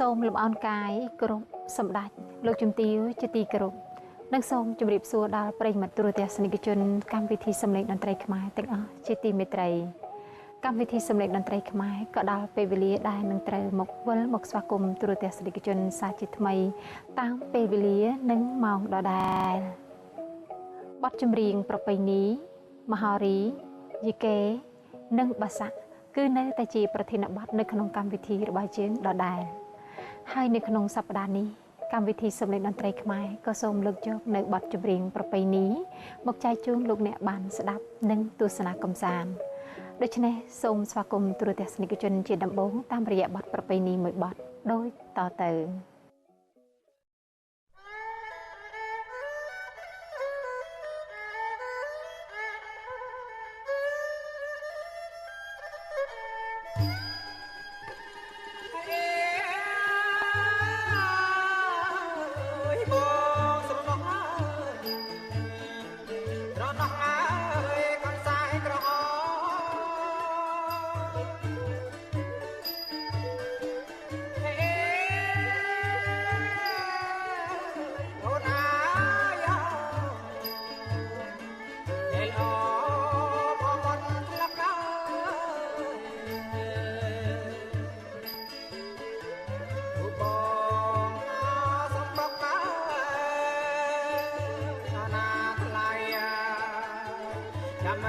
សូមលំអរកាយគ្រប់សម្ដេចលោកជំទាវជាទីគោរពនិងសូមជម្រាបសួរដល់ប្រិយមិត្តទូរទស្សនិកជនកម្មវិធីសម្លេងតន្ត្រីខ្មែរទាំងអស់ជាទីមេត្រីកម្មវិធីសម្លេងតន្ត្រីខ្មែរក៏ដល់ពេលវេលាដែលនឹងត្រូវមកវិលមកស្វាគមន៍ទូរទស្សនិកជនសាជាថ្មីតាមពេលវេលានិងម៉ោងដដែលបទចម្រៀងប្រពៃណីមហោរីយីកេនិងបាសាក់គឺនៅតែជាប្រធានបទនៅក្នុងកម្មវិធីរបស់យើងដដែលហើយនៅក្នុងសប្តាហ៍នេះកម្មវិធីសម្លេងតន្ត្រីខ្មែរក៏សូមលើកយកនៅបទចម្រៀងប្រពៃណីមកចែកជូនលោកអ្នកបានស្ដាប់និងទស្សនាកម្សាន្តដូច្នេះសូមស្វាគមន៍ទូរទស្សនិកជនជាដំបូងតាមរយៈបទប្រពៃណីមួយបទដូចតទៅអ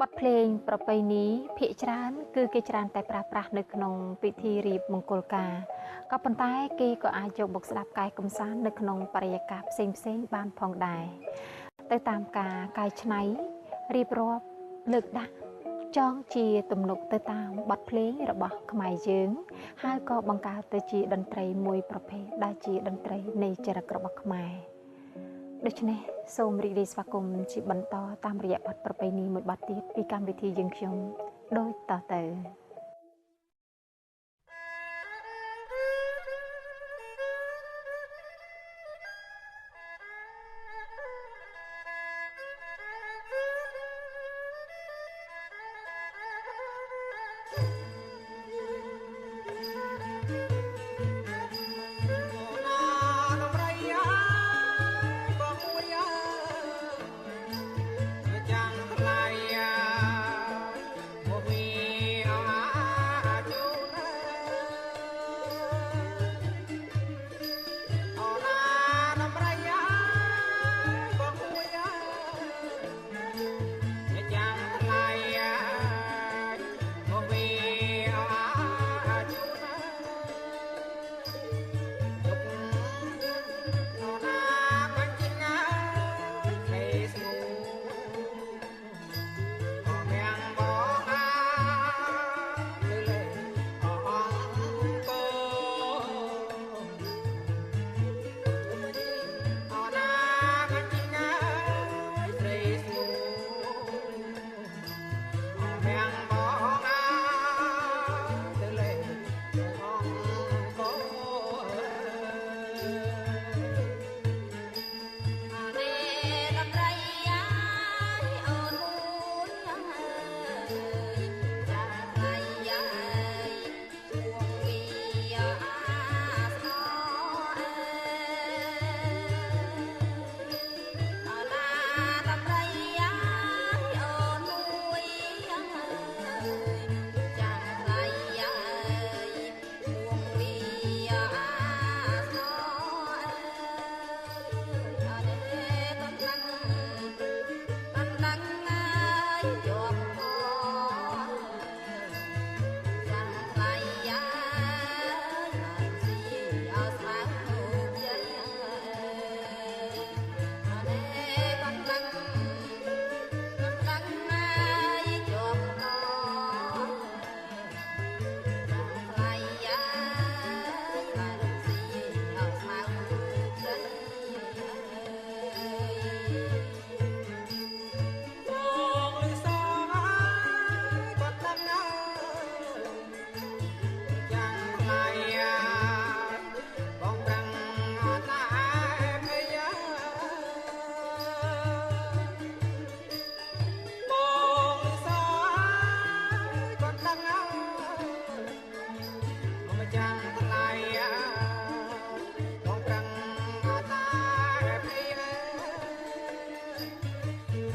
បទភ្លេងប្រពៃណីភាគច្រើនគឺគេច្រើនតែប្រើប្រាស់នៅក្នុងពិធីរៀបមង្គលការក៏ប៉ុន្តែគេក៏អាចយកមកស្ដាប់កាយកំសាន្តនៅក្នុងបរិយាកាសផ្សេងៗបានផងដែរទៅតាមការកែច្នៃរៀបរាប់លើកដាក់ចងជាទំនុកទៅតាមបទភ្លេងរបស់ខ្មែរយើងហើយក៏បង្កើតទៅជាតន្ត្រីមួយប្រភេទដែលជាតន្ត្រីនៃចរិតរបស់ខ្មែរដូច្នេះសូមរីករាយស្វាគមន៍ជាបន្តតាមរយៈបទប្រពៃណីមួយបទទៀតពីកម្មវិធីយើងខ្ញុំដូចតទៅ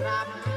Rap